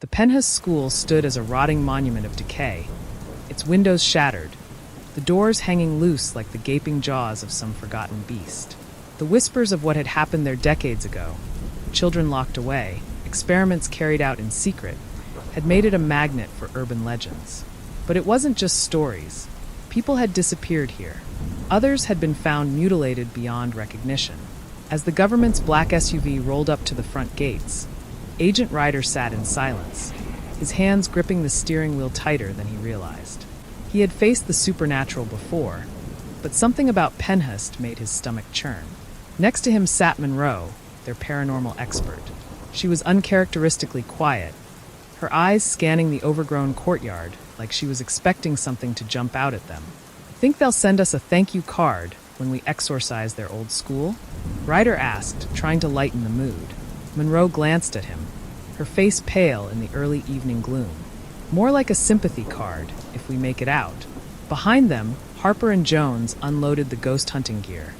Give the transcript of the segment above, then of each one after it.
The Pennhurst School stood as a rotting monument of decay, its windows shattered, the doors hanging loose like the gaping jaws of some forgotten beast. The whispers of what had happened there decades ago, children locked away, experiments carried out in secret, had made it a magnet for urban legends. But it wasn't just stories. People had disappeared here. Others had been found mutilated beyond recognition. As the government's black SUV rolled up to the front gates, Agent Ryder sat in silence, his hands gripping the steering wheel tighter than he realized. He had faced the supernatural before, but something about Pennhurst made his stomach churn. Next to him sat Monroe, their paranormal expert. She was uncharacteristically quiet, her eyes scanning the overgrown courtyard like she was expecting something to jump out at them. "Think they'll send us a thank you card when we exorcise their old school?" Ryder asked, trying to lighten the mood. Monroe glanced at him, her face pale in the early evening gloom. "More like a sympathy card, if we make it out." Behind them, Harper and Jones unloaded the ghost hunting gear,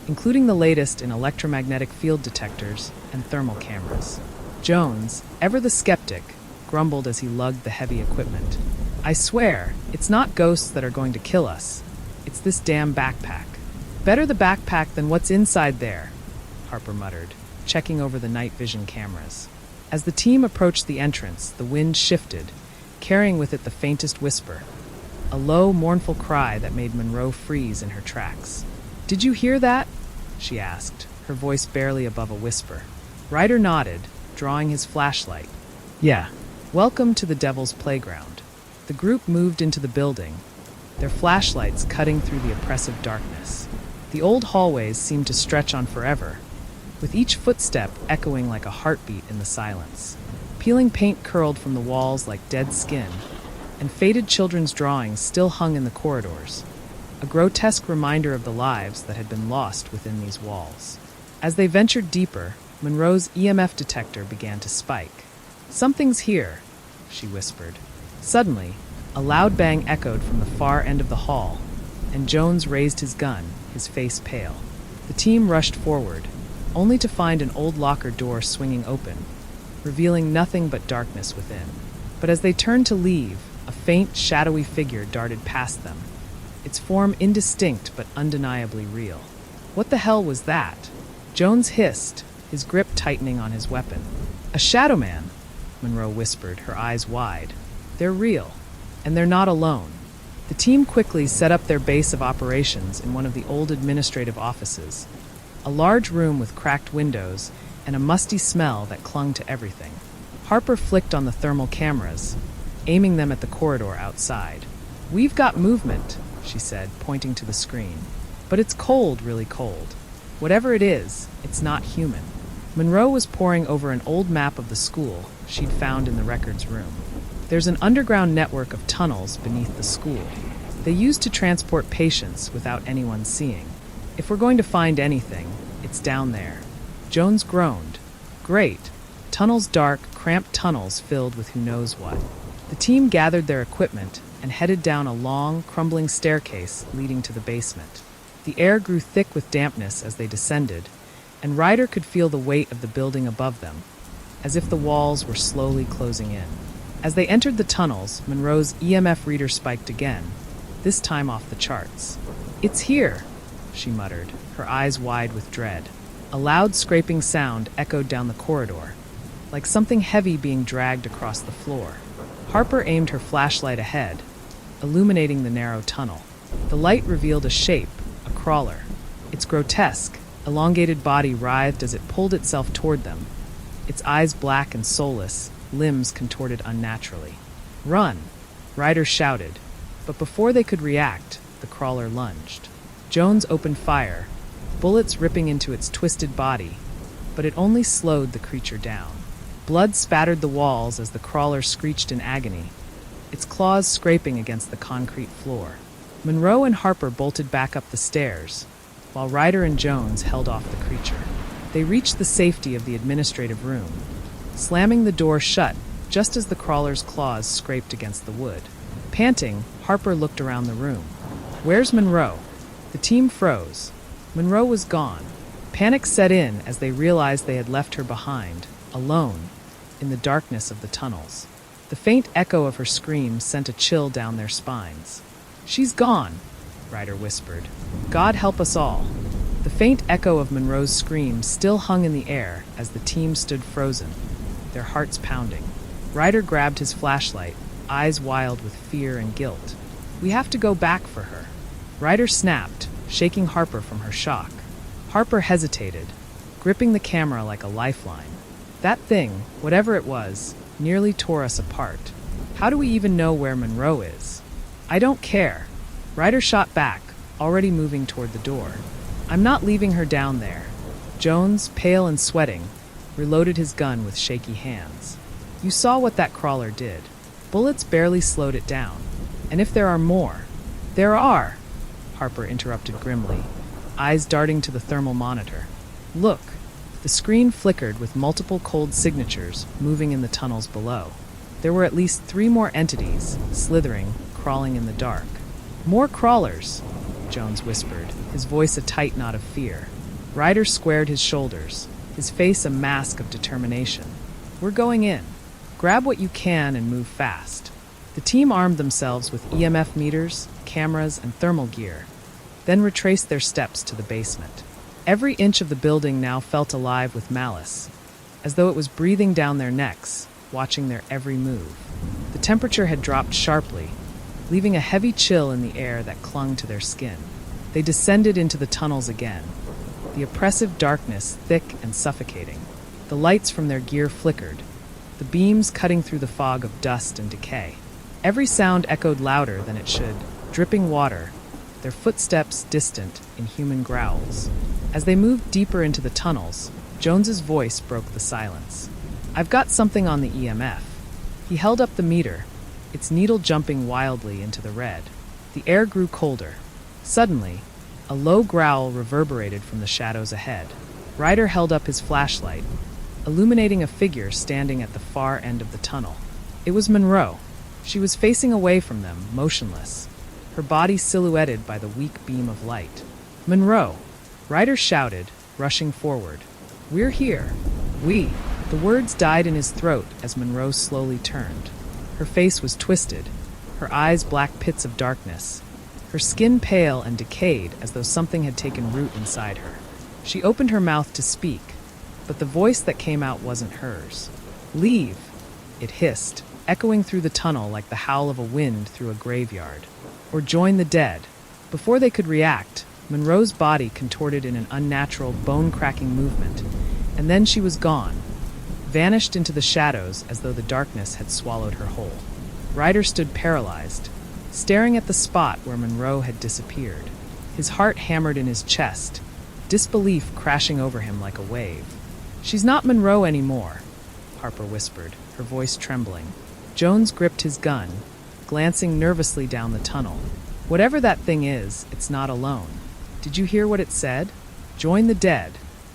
including the latest in electromagnetic field detectors and thermal cameras. Jones, ever the skeptic, grumbled as he lugged the heavy equipment. "I swear, it's not ghosts that are going to kill us. It's this damn backpack." "Better the backpack than what's inside there," Harper muttered, checking over the night vision cameras. As the team approached the entrance, the wind shifted, carrying with it the faintest whisper, a low, mournful cry that made Monroe freeze in her tracks. "Did you hear that?" she asked, her voice barely above a whisper. Ryder nodded, drawing his flashlight. "Yeah. Welcome to the Devil's Playground." The group moved into the building, their flashlights cutting through the oppressive darkness. The old hallways seemed to stretch on forever, with each footstep echoing like a heartbeat in the silence. Peeling paint curled from the walls like dead skin, and faded children's drawings still hung in the corridors, a grotesque reminder of the lives that had been lost within these walls. As they ventured deeper, Monroe's EMF detector began to spike. "Something's here," she whispered. Suddenly, a loud bang echoed from the far end of the hall, and Jones raised his gun, his face pale. The team rushed forward, only to find an old locker door swinging open, revealing nothing but darkness within. But as they turned to leave, a faint, shadowy figure darted past them, its form indistinct but undeniably real. "What the hell was that?" Jones hissed, his grip tightening on his weapon. "A shadow man," Monroe whispered, her eyes wide. "They're real, and they're not alone." The team quickly set up their base of operations in one of the old administrative offices, a large room with cracked windows and a musty smell that clung to everything. Harper flicked on the thermal cameras, aiming them at the corridor outside. "We've got movement," she said, pointing to the screen. "But it's cold, really cold. Whatever it is, it's not human." Monroe was poring over an old map of the school she'd found in the records room. "There's an underground network of tunnels beneath the school. They used to transport patients without anyone seeing. If we're going to find anything, it's down there." Jones groaned. "Great. Tunnels dark, cramped tunnels filled with who knows what." The team gathered their equipment and headed down a long, crumbling staircase leading to the basement. The air grew thick with dampness as they descended, and Ryder could feel the weight of the building above them, as if the walls were slowly closing in. As they entered the tunnels, Monroe's EMF reader spiked again, this time off the charts. "It's here," she muttered, her eyes wide with dread. A loud scraping sound echoed down the corridor, like something heavy being dragged across the floor. Harper aimed her flashlight ahead, illuminating the narrow tunnel. The light revealed a shape, a crawler. Its grotesque, elongated body writhed as it pulled itself toward them, its eyes black and soulless, limbs contorted unnaturally. "Run!" Ryder shouted, but before they could react, the crawler lunged. Jones opened fire, bullets ripping into its twisted body, but it only slowed the creature down. Blood spattered the walls as the crawler screeched in agony, its claws scraping against the concrete floor. Monroe and Harper bolted back up the stairs, while Ryder and Jones held off the creature. They reached the safety of the administrative room, slamming the door shut just as the crawler's claws scraped against the wood. Panting, Harper looked around the room. "Where's Monroe?" The team froze. Monroe was gone. Panic set in as they realized they had left her behind, alone, in the darkness of the tunnels. The faint echo of her scream sent a chill down their spines. "She's gone," Ryder whispered. "God help us all." The faint echo of Monroe's scream still hung in the air as the team stood frozen, their hearts pounding. Ryder grabbed his flashlight, eyes wild with fear and guilt. "We have to go back for her." Ryder snapped, shaking Harper from her shock. Harper hesitated, gripping the camera like a lifeline. "That thing, whatever it was, nearly tore us apart. How do we even know where Monroe is?" "I don't care." Ryder shot back, already moving toward the door. "I'm not leaving her down there." Jones, pale and sweating, reloaded his gun with shaky hands. "You saw what that crawler did. Bullets barely slowed it down. And if there are more—" "There are," Harper interrupted grimly, eyes darting to the thermal monitor. "Look." The screen flickered with multiple cold signatures moving in the tunnels below. There were at least 3 more entities, slithering, crawling in the dark. "More crawlers," Jones whispered, his voice a tight knot of fear. Ryder squared his shoulders, his face a mask of determination. "We're going in. Grab what you can and move fast." The team armed themselves with EMF meters, cameras, and thermal gear, then retraced their steps to the basement. Every inch of the building now felt alive with malice, as though it was breathing down their necks, watching their every move. The temperature had dropped sharply, leaving a heavy chill in the air that clung to their skin. They descended into the tunnels again, the oppressive darkness thick and suffocating. The lights from their gear flickered, the beams cutting through the fog of dust and decay. Every sound echoed louder than it should, dripping water, their footsteps distant in human growls. As they moved deeper into the tunnels, Jones's voice broke the silence. "I've got something on the EMF." He held up the meter, its needle jumping wildly into the red. The air grew colder. Suddenly, a low growl reverberated from the shadows ahead. Ryder held up his flashlight, illuminating a figure standing at the far end of the tunnel. It was Monroe. She was facing away from them, motionless, her body silhouetted by the weak beam of light. "Monroe!" Ryder shouted, rushing forward. "We're here. We." The words died in his throat as Monroe slowly turned. Her face was twisted, her eyes black pits of darkness, her skin pale and decayed as though something had taken root inside her. She opened her mouth to speak, but the voice that came out wasn't hers. "Leave!" it hissed, echoing through the tunnel like the howl of a wind through a graveyard. "Or join the dead." Before they could react, Monroe's body contorted in an unnatural, bone-cracking movement, and then she was gone, vanished into the shadows as though the darkness had swallowed her whole. Ryder stood paralyzed, staring at the spot where Monroe had disappeared. His heart hammered in his chest, disbelief crashing over him like a wave. "She's not Monroe anymore," Harper whispered, her voice trembling. Jones gripped his gun, glancing nervously down the tunnel. "Whatever that thing is, it's not alone. Did you hear what it said? Join the dead.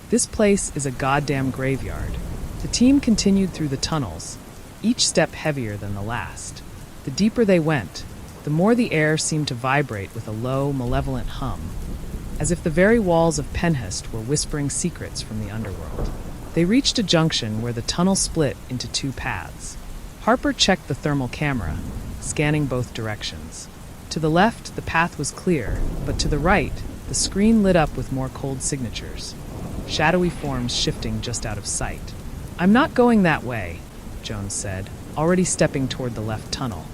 This place is a goddamn graveyard." The team continued through the tunnels, each step heavier than the last. The deeper they went, the more the air seemed to vibrate with a low, malevolent hum, as if the very walls of Pennhurst were whispering secrets from the underworld. They reached a junction where the tunnel split into 2 paths. Harper checked the thermal camera, scanning both directions. To the left, the path was clear, but to the right, the screen lit up with more cold signatures, shadowy forms shifting just out of sight. "I'm not going that way," Jones said, already stepping toward the left tunnel.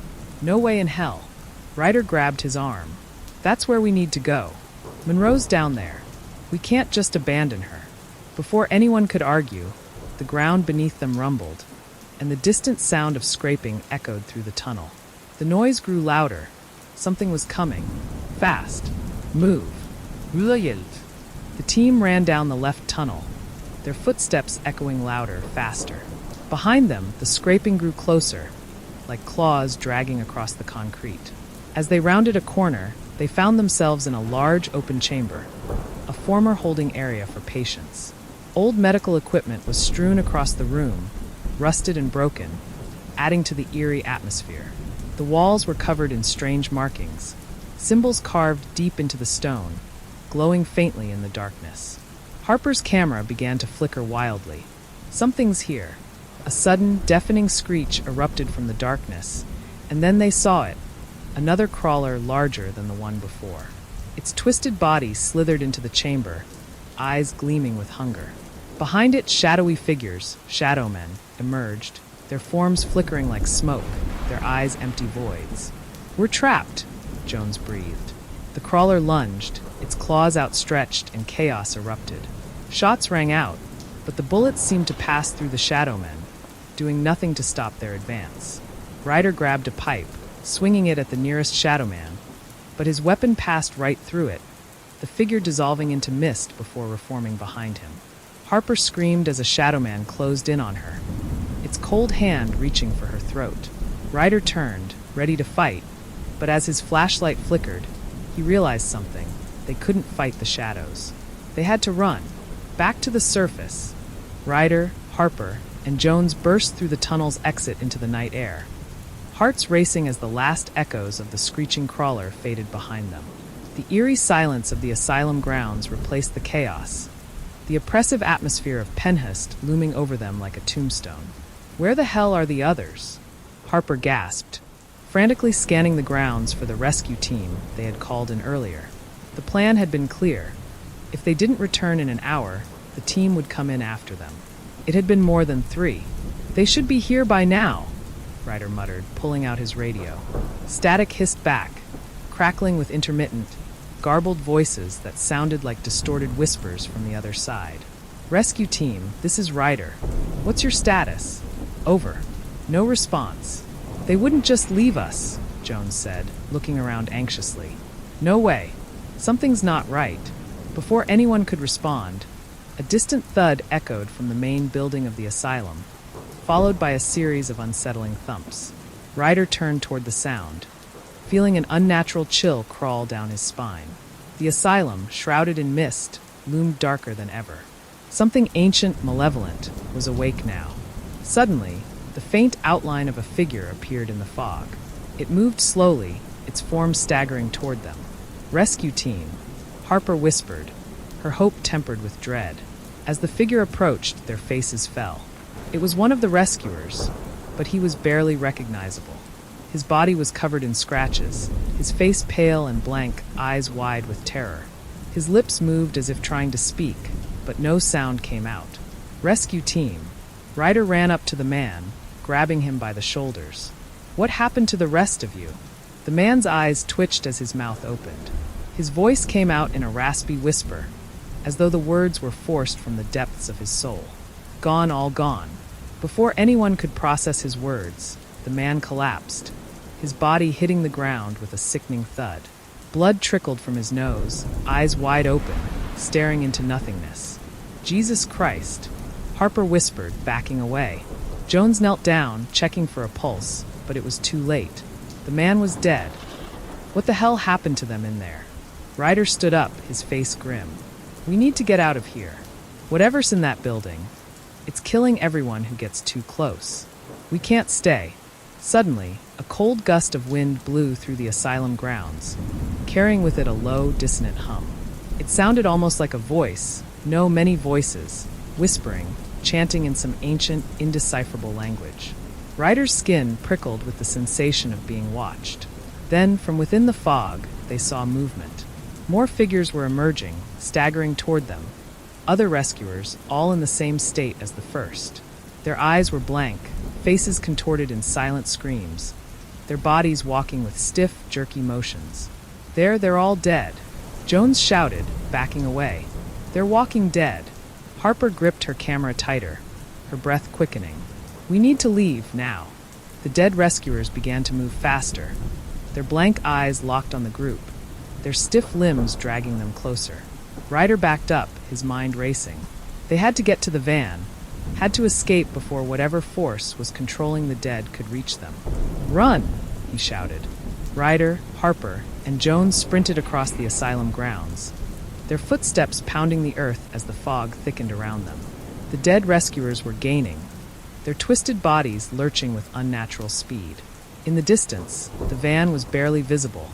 "No way in hell." Ryder grabbed his arm. "That's where we need to go. Monroe's down there. We can't just abandon her." Before anyone could argue, the ground beneath them rumbled, and the distant sound of scraping echoed through the tunnel. The noise grew louder. Something was coming. Fast. "Move." "Mutilated." The team ran down the left tunnel, their footsteps echoing louder, faster. Behind them, the scraping grew closer, like claws dragging across the concrete. As they rounded a corner, they found themselves in a large open chamber, a former holding area for patients. Old medical equipment was strewn across the room, rusted and broken, adding to the eerie atmosphere. The walls were covered in strange markings, symbols carved deep into the stone, glowing faintly in the darkness. Harper's camera began to flicker wildly. "Something's here." A sudden, deafening screech erupted from the darkness, and then they saw it, another crawler larger than the one before. Its twisted body slithered into the chamber, eyes gleaming with hunger. Behind it, shadowy figures, shadow men, emerged, their forms flickering like smoke, their eyes empty voids. "We're trapped," Jones breathed. The crawler lunged, its claws outstretched, and chaos erupted. Shots rang out, but the bullets seemed to pass through the shadow men, doing nothing to stop their advance. Ryder grabbed a pipe, swinging it at the nearest shadow man, but his weapon passed right through it, the figure dissolving into mist before reforming behind him. Harper screamed as a shadow man closed in on her, its cold hand reaching for her throat. Ryder turned, ready to fight, but as his flashlight flickered, he realized something. They couldn't fight the shadows. They had to run, back to the surface. Ryder, Harper, and Jones burst through the tunnel's exit into the night air, hearts racing as the last echoes of the screeching crawler faded behind them. The eerie silence of the asylum grounds replaced the chaos, the oppressive atmosphere of Pennhurst looming over them like a tombstone. "Where the hell are the others?" Harper gasped, frantically scanning the grounds for the rescue team they had called in earlier. The plan had been clear. If they didn't return in an hour, the team would come in after them. It had been more than 3. "They should be here by now," Ryder muttered, pulling out his radio. Static hissed back, crackling with intermittent, garbled voices that sounded like distorted whispers from the other side. "Rescue team, this is Ryder. What's your status?" "Over." No response. "They wouldn't just leave us," Jones said, looking around anxiously. "No way. Something's not right." Before anyone could respond, a distant thud echoed from the main building of the asylum, followed by a series of unsettling thumps. Ryder turned toward the sound, feeling an unnatural chill crawl down his spine. The asylum, shrouded in mist, loomed darker than ever. Something ancient, malevolent, was awake now. Suddenly, the faint outline of a figure appeared in the fog. It moved slowly, its form staggering toward them. "Rescue team," Harper whispered, her hope tempered with dread. As the figure approached, their faces fell. It was one of the rescuers, but he was barely recognizable. His body was covered in scratches, his face pale and blank, eyes wide with terror. His lips moved as if trying to speak, but no sound came out. "Rescue team." Ryder ran up to the man, grabbing him by the shoulders. "What happened to the rest of you?" The man's eyes twitched as his mouth opened. His voice came out in a raspy whisper, as though the words were forced from the depths of his soul. "Gone, all gone." Before anyone could process his words, the man collapsed, his body hitting the ground with a sickening thud. Blood trickled from his nose, eyes wide open, staring into nothingness. "Jesus Christ," Harper whispered, backing away. Jones knelt down, checking for a pulse, but it was too late. The man was dead. What the hell happened to them in there? Ryder stood up, his face grim. "We need to get out of here. Whatever's in that building, it's killing everyone who gets too close. We can't stay." Suddenly, a cold gust of wind blew through the asylum grounds, carrying with it a low, dissonant hum. It sounded almost like a voice, no, many voices, whispering, chanting in some ancient, indecipherable language. Ryder's skin prickled with the sensation of being watched. Then, from within the fog, they saw movement. More figures were emerging, staggering toward them. Other rescuers, all in the same state as the first. Their eyes were blank, faces contorted in silent screams, their bodies walking with stiff, jerky motions. They're all dead," Jones shouted, backing away. "They're walking dead." Harper gripped her camera tighter, her breath quickening. "We need to leave, now." The dead rescuers began to move faster, their blank eyes locked on the group, their stiff limbs dragging them closer. Ryder backed up, his mind racing. They had to get to the van, had to escape before whatever force was controlling the dead could reach them. "Run!" he shouted. Ryder, Harper, and Jones sprinted across the asylum grounds, their footsteps pounding the earth as the fog thickened around them. The dead rescuers were gaining, their twisted bodies lurching with unnatural speed. In the distance, the van was barely visible,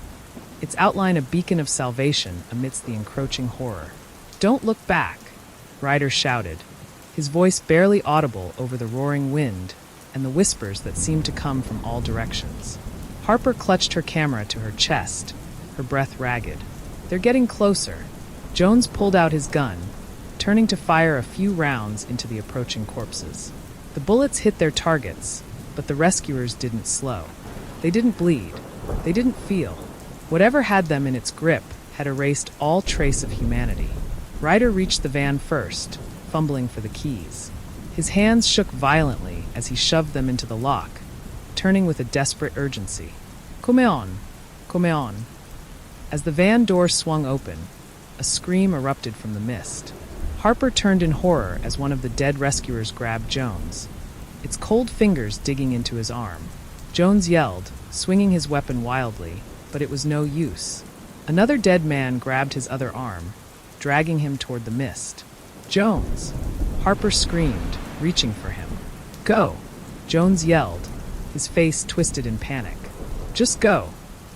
its outline a beacon of salvation amidst the encroaching horror. "Don't look back," Ryder shouted, his voice barely audible over the roaring wind and the whispers that seemed to come from all directions. Harper clutched her camera to her chest, her breath ragged. They're getting closer. Jones pulled out his gun, turning to fire a few rounds into the approaching corpses. The bullets hit their targets, but the rescuers didn't slow. They didn't bleed. They didn't feel. Whatever had them in its grip had erased all trace of humanity. Ryder reached the van first, fumbling for the keys. His hands shook violently as he shoved them into the lock, turning with a desperate urgency. Come on, come on. As the van door swung open, a scream erupted from the mist. Harper turned in horror as one of the dead rescuers grabbed Jones, its cold fingers digging into his arm. Jones yelled, swinging his weapon wildly, but it was no use. Another dead man grabbed his other arm, dragging him toward the mist. Jones! Harper screamed, reaching for him. Go! Jones yelled, his face twisted in panic. Just go!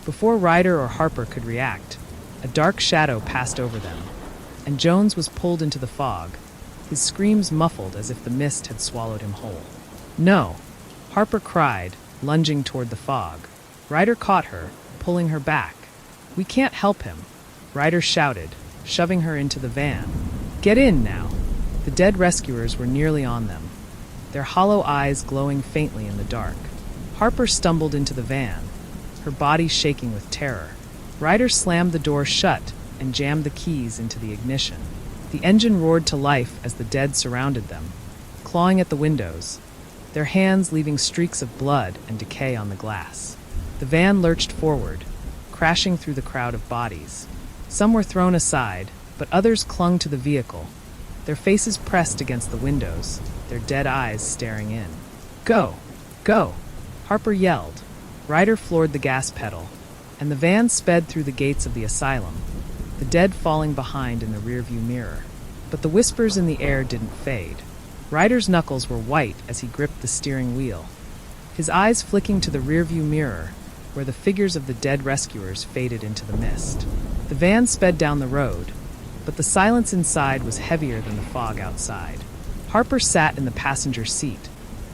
Before Ryder or Harper could react, a dark shadow passed over them, and Jones was pulled into the fog, his screams muffled as if the mist had swallowed him whole. No! Harper cried, lunging toward the fog. Ryder caught her, pulling her back. We can't help him, Ryder shouted, shoving her into the van. Get in now! The dead rescuers were nearly on them, their hollow eyes glowing faintly in the dark. Harper stumbled into the van, her body shaking with terror. Ryder slammed the door shut and jammed the keys into the ignition. The engine roared to life as the dead surrounded them, clawing at the windows, their hands leaving streaks of blood and decay on the glass. The van lurched forward, crashing through the crowd of bodies. Some were thrown aside, but others clung to the vehicle, their faces pressed against the windows, their dead eyes staring in. Go! Go! Harper yelled. Ryder floored the gas pedal, and the van sped through the gates of the asylum, the dead falling behind in the rearview mirror. But the whispers in the air didn't fade. Ryder's knuckles were white as he gripped the steering wheel, his eyes flicking to the rearview mirror, where the figures of the dead rescuers faded into the mist. The van sped down the road, but the silence inside was heavier than the fog outside. Harper sat in the passenger seat,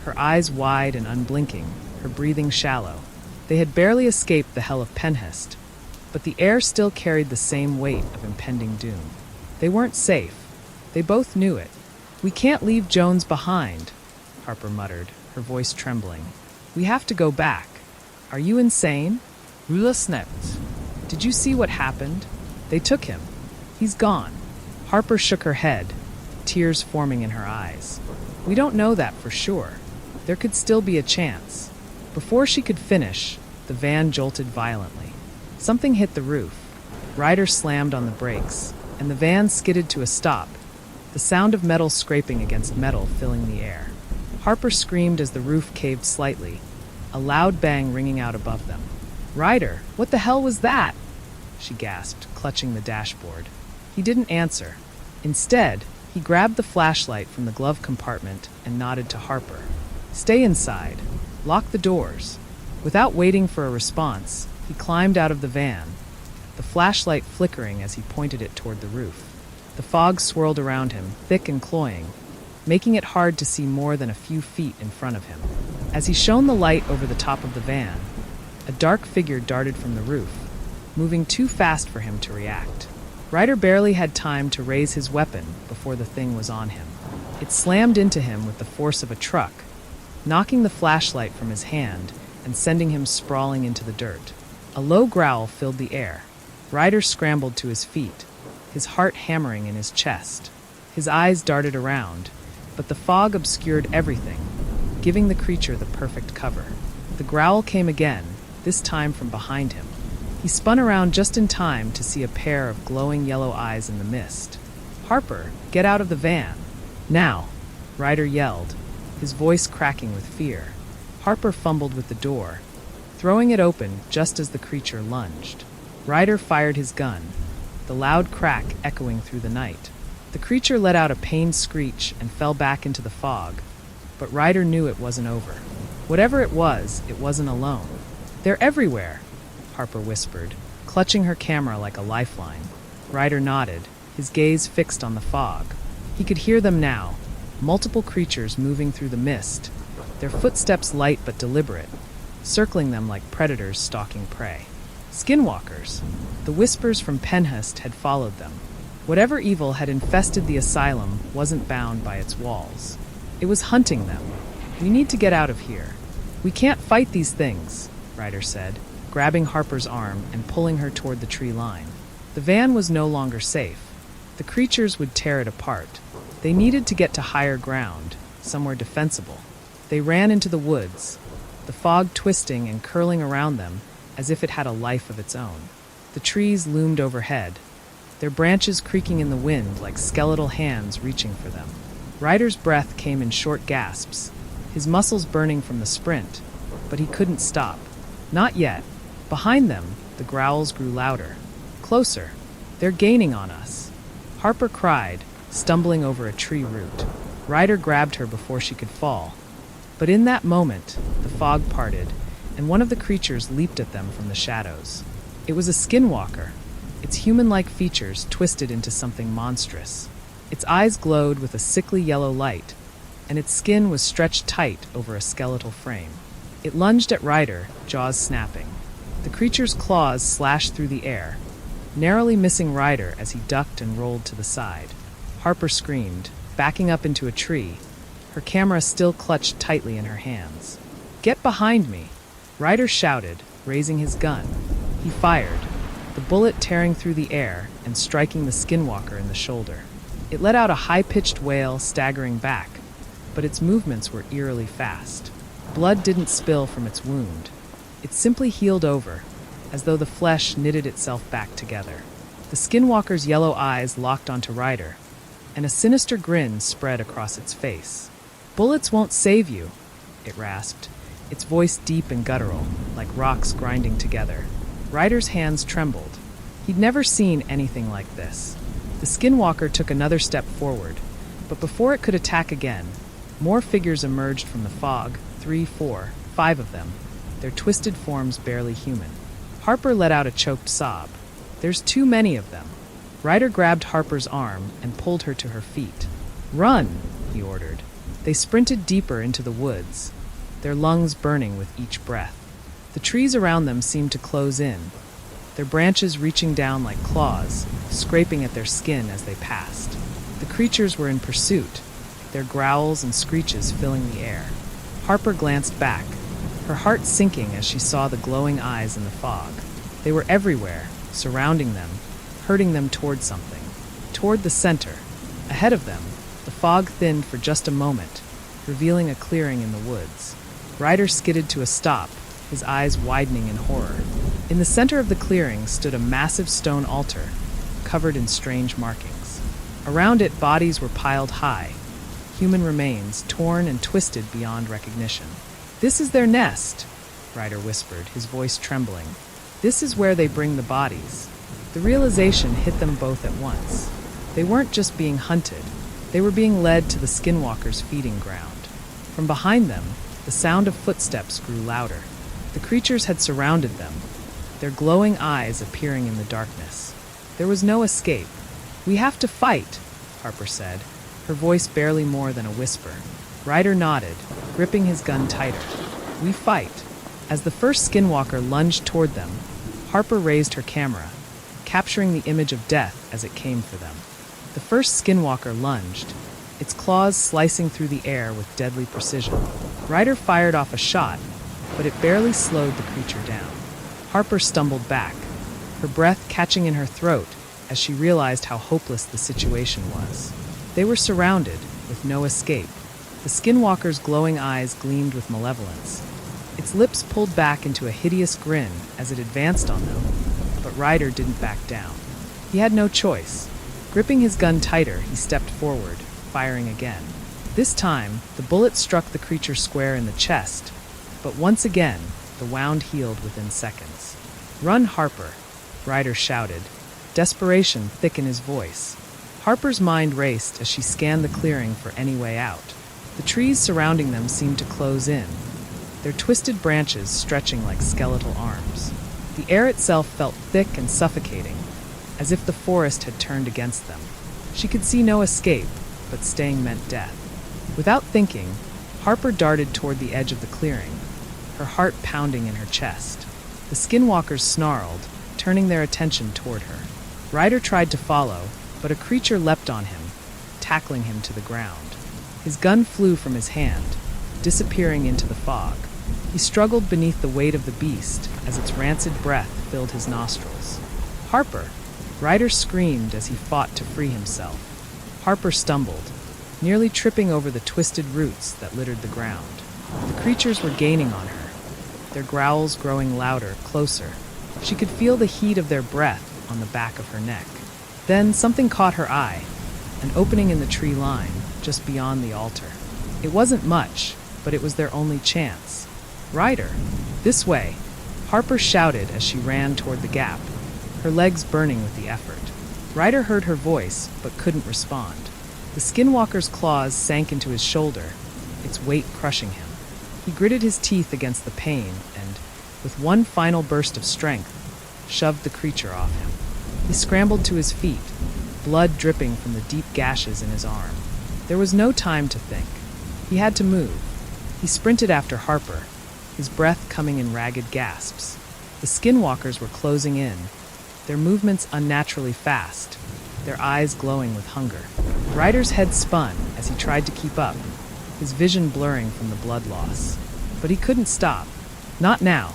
her eyes wide and unblinking, her breathing shallow. They had barely escaped the hell of Pennhurst, but the air still carried the same weight of impending doom. They weren't safe. They both knew it. We can't leave Jones behind, Harper muttered, her voice trembling. We have to go back. Are you insane? Rula snapped. Did you see what happened? They took him. He's gone. Harper shook her head, tears forming in her eyes. We don't know that for sure. There could still be a chance. Before she could finish, the van jolted violently. Something hit the roof. Ryder slammed on the brakes, and the van skidded to a stop, the sound of metal scraping against metal filling the air. Harper screamed as the roof caved slightly, a loud bang ringing out above them. Ryder, what the hell was that? She gasped, clutching the dashboard. He didn't answer. Instead, he grabbed the flashlight from the glove compartment and nodded to Harper. Stay inside. Lock the doors. Without waiting for a response, he climbed out of the van, the flashlight flickering as he pointed it toward the roof. The fog swirled around him, thick and cloying, making it hard to see more than a few feet in front of him. As he shone the light over the top of the van, a dark figure darted from the roof, moving too fast for him to react. Ryder barely had time to raise his weapon before the thing was on him. It slammed into him with the force of a truck, knocking the flashlight from his hand and sending him sprawling into the dirt. A low growl filled the air. Ryder scrambled to his feet, his heart hammering in his chest. His eyes darted around, but the fog obscured everything, giving the creature the perfect cover. The growl came again, this time from behind him. He spun around just in time to see a pair of glowing yellow eyes in the mist. Harper, get out of the van. Now, Ryder yelled, his voice cracking with fear. Harper fumbled with the door, throwing it open just as the creature lunged. Ryder fired his gun, the loud crack echoing through the night. The creature let out a pained screech and fell back into the fog, but Ryder knew it wasn't over. Whatever it wasn't alone. They're everywhere, Harper whispered, clutching her camera like a lifeline. Ryder nodded, his gaze fixed on the fog. He could hear them now, multiple creatures moving through the mist, their footsteps light but deliberate, circling them like predators stalking prey. Skinwalkers. The whispers from Pennhurst had followed them. Whatever evil had infested the asylum wasn't bound by its walls. It was hunting them. "We need to get out of here. We can't fight these things," Ryder said, grabbing Harper's arm and pulling her toward the tree line. The van was no longer safe. The creatures would tear it apart. They needed to get to higher ground, somewhere defensible. They ran into the woods, the fog twisting and curling around them as if it had a life of its own. The trees loomed overhead, their branches creaking in the wind like skeletal hands reaching for them. Ryder's breath came in short gasps, his muscles burning from the sprint, but he couldn't stop. Not yet. Behind them, the growls grew louder. Closer. "They're gaining on us," Harper cried, stumbling over a tree root. Ryder grabbed her before she could fall. But in that moment, the fog parted, and one of the creatures leaped at them from the shadows. It was a skinwalker, its human-like features twisted into something monstrous. Its eyes glowed with a sickly yellow light, and its skin was stretched tight over a skeletal frame. It lunged at Ryder, jaws snapping. The creature's claws slashed through the air, narrowly missing Ryder as he ducked and rolled to the side. Harper screamed, backing up into a tree, her camera still clutched tightly in her hands. "Get behind me!" Ryder shouted, raising his gun. He fired, the bullet tearing through the air and striking the skinwalker in the shoulder. It let out a high-pitched wail, staggering back, but its movements were eerily fast. Blood didn't spill from its wound. It simply healed over, as though the flesh knitted itself back together. The skinwalker's yellow eyes locked onto Ryder, and a sinister grin spread across its face. "Bullets won't save you," it rasped, its voice deep and guttural, like rocks grinding together. Ryder's hands trembled. He'd never seen anything like this. The skinwalker took another step forward, but before it could attack again, more figures emerged from the fog, 3, 4, 5 of them, their twisted forms barely human. Harper let out a choked sob. "There's too many of them." Ryder grabbed Harper's arm and pulled her to her feet. "Run," he ordered. They sprinted deeper into the woods, their lungs burning with each breath. The trees around them seemed to close in, their branches reaching down like claws, scraping at their skin as they passed. The creatures were in pursuit, their growls and screeches filling the air. Harper glanced back, her heart sinking as she saw the glowing eyes in the fog. They were everywhere, surrounding them, herding them toward something, toward the center. Ahead of them, the fog thinned for just a moment, revealing a clearing in the woods. Ryder skidded to a stop, his eyes widening in horror. In the center of the clearing stood a massive stone altar, covered in strange markings. Around it, bodies were piled high, human remains torn and twisted beyond recognition. "This is their nest," Ryder whispered, his voice trembling. "This is where they bring the bodies." The realization hit them both at once. They weren't just being hunted, they were being led to the skinwalker's feeding ground. From behind them, the sound of footsteps grew louder. The creatures had surrounded them, their glowing eyes appearing in the darkness. There was no escape. "We have to fight," Harper said, her voice barely more than a whisper. Ryder nodded, gripping his gun tighter. "We fight." As the first skinwalker lunged toward them, Harper raised her camera, capturing the image of death as it came for them. The first skinwalker lunged, its claws slicing through the air with deadly precision. Ryder fired off a shot, but it barely slowed the creature down. Harper stumbled back, her breath catching in her throat as she realized how hopeless the situation was. They were surrounded, with no escape. The skinwalker's glowing eyes gleamed with malevolence. Its lips pulled back into a hideous grin as it advanced on them, but Ryder didn't back down. He had no choice. Gripping his gun tighter, he stepped forward, firing again. This time, the bullet struck the creature square in the chest, but once again, the wound healed within seconds. "Run, Harper," Ryder shouted, desperation thick in his voice. Harper's mind raced as she scanned the clearing for any way out. The trees surrounding them seemed to close in, their twisted branches stretching like skeletal arms. The air itself felt thick and suffocating, as if the forest had turned against them. She could see no escape, but staying meant death. Without thinking, Harper darted toward the edge of the clearing, her heart pounding in her chest. The skinwalkers snarled, turning their attention toward her. Ryder tried to follow, but a creature leapt on him, tackling him to the ground. His gun flew from his hand, disappearing into the fog. He struggled beneath the weight of the beast as its rancid breath filled his nostrils. "Harper!" Ryder screamed as he fought to free himself. Harper stumbled, nearly tripping over the twisted roots that littered the ground. The creatures were gaining on her, their growls growing louder, closer. She could feel the heat of their breath on the back of her neck. Then something caught her eye, an opening in the tree line, just beyond the altar. It wasn't much, but it was their only chance. "Ryder! This way!" Harper shouted as she ran toward the gap, her legs burning with the effort. Ryder heard her voice, but couldn't respond. The skinwalker's claws sank into his shoulder, its weight crushing him. He gritted his teeth against the pain and, with one final burst of strength, shoved the creature off him. He scrambled to his feet, blood dripping from the deep gashes in his arm. There was no time to think. He had to move. He sprinted after Harper, his breath coming in ragged gasps. The skinwalkers were closing in, their movements unnaturally fast, their eyes glowing with hunger. Ryder's head spun as he tried to keep up, his vision blurring from the blood loss. But he couldn't stop. Not now.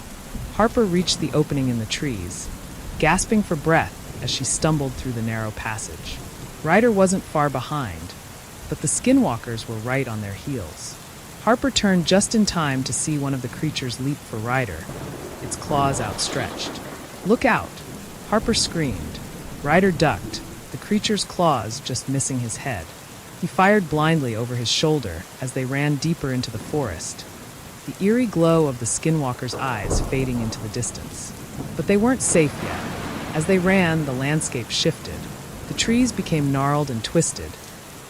Harper reached the opening in the trees, gasping for breath as she stumbled through the narrow passage. Ryder wasn't far behind, but the skinwalkers were right on their heels. Harper turned just in time to see one of the creatures leap for Ryder, its claws outstretched. "Look out!" Harper screamed. Ryder ducked, the creature's claws just missing his head. He fired blindly over his shoulder as they ran deeper into the forest, the eerie glow of the skinwalker's eyes fading into the distance. But they weren't safe yet. As they ran, the landscape shifted. The trees became gnarled and twisted,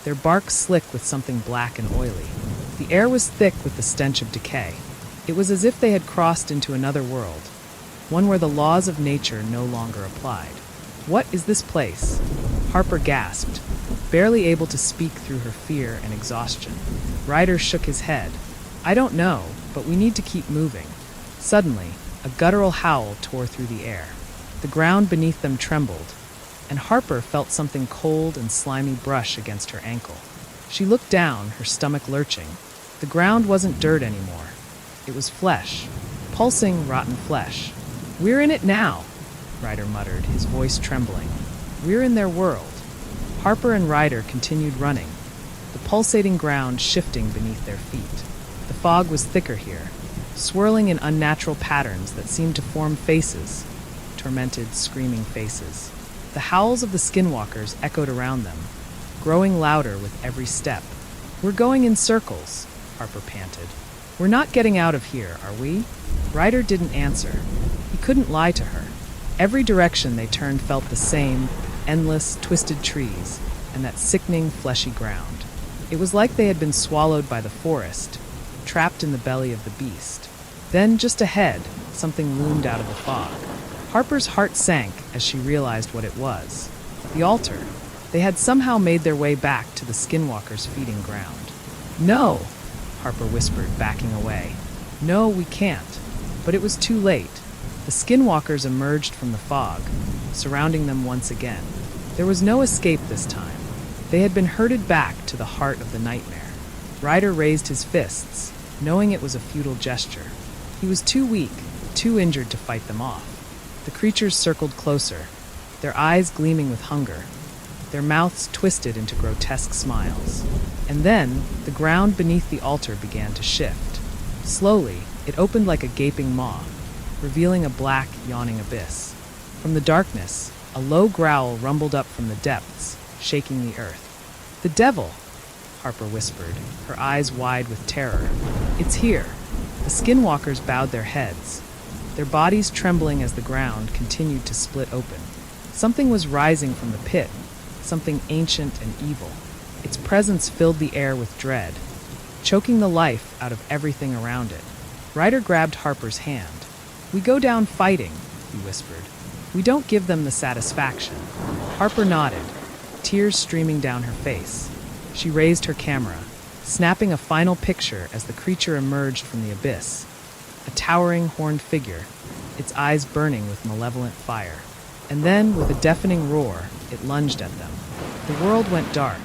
their bark slick with something black and oily. The air was thick with the stench of decay. It was as if they had crossed into another world, one where the laws of nature no longer applied. "What is this place?" Harper gasped, barely able to speak through her fear and exhaustion. Ryder shook his head. "I don't know, but we need to keep moving." Suddenly, a guttural howl tore through the air. The ground beneath them trembled, and Harper felt something cold and slimy brush against her ankle. She looked down, her stomach lurching. The ground wasn't dirt anymore. It was flesh, pulsing, rotten flesh. "We're in it now," Ryder muttered, his voice trembling. "We're in their world." Harper and Ryder continued running, the pulsating ground shifting beneath their feet. The fog was thicker here, swirling in unnatural patterns that seemed to form faces, tormented, screaming faces. The howls of the skinwalkers echoed around them, growing louder with every step. "We're going in circles," Harper panted. "We're not getting out of here, are we?" Ryder didn't answer. He couldn't lie to her. Every direction they turned felt the same, endless, twisted trees, and that sickening, fleshy ground. It was like they had been swallowed by the forest, trapped in the belly of the beast. Then, just ahead, something loomed out of the fog. Harper's heart sank as she realized what it was. The altar. They had somehow made their way back to the skinwalkers' feeding ground. "No!" Harper whispered, backing away. "No, we can't." But it was too late. The skinwalkers emerged from the fog, surrounding them once again. There was no escape this time. They had been herded back to the heart of the nightmare. Ryder raised his fists, knowing it was a futile gesture. He was too weak, too injured to fight them off. The creatures circled closer, their eyes gleaming with hunger, their mouths twisted into grotesque smiles. And then, the ground beneath the altar began to shift. Slowly, it opened like a gaping maw, revealing a black, yawning abyss. From the darkness, a low growl rumbled up from the depths, shaking the earth. "The devil!" Harper whispered, her eyes wide with terror. "It's here." The skinwalkers bowed their heads, their bodies trembling as the ground continued to split open. Something was rising from the pit, something ancient and evil. Its presence filled the air with dread, choking the life out of everything around it. Ryder grabbed Harper's hand. "We go down fighting," he whispered. "We don't give them the satisfaction." Harper nodded, tears streaming down her face. She raised her camera, snapping a final picture as the creature emerged from the abyss. A towering horned figure, its eyes burning with malevolent fire. And then, with a deafening roar, it lunged at them. The world went dark,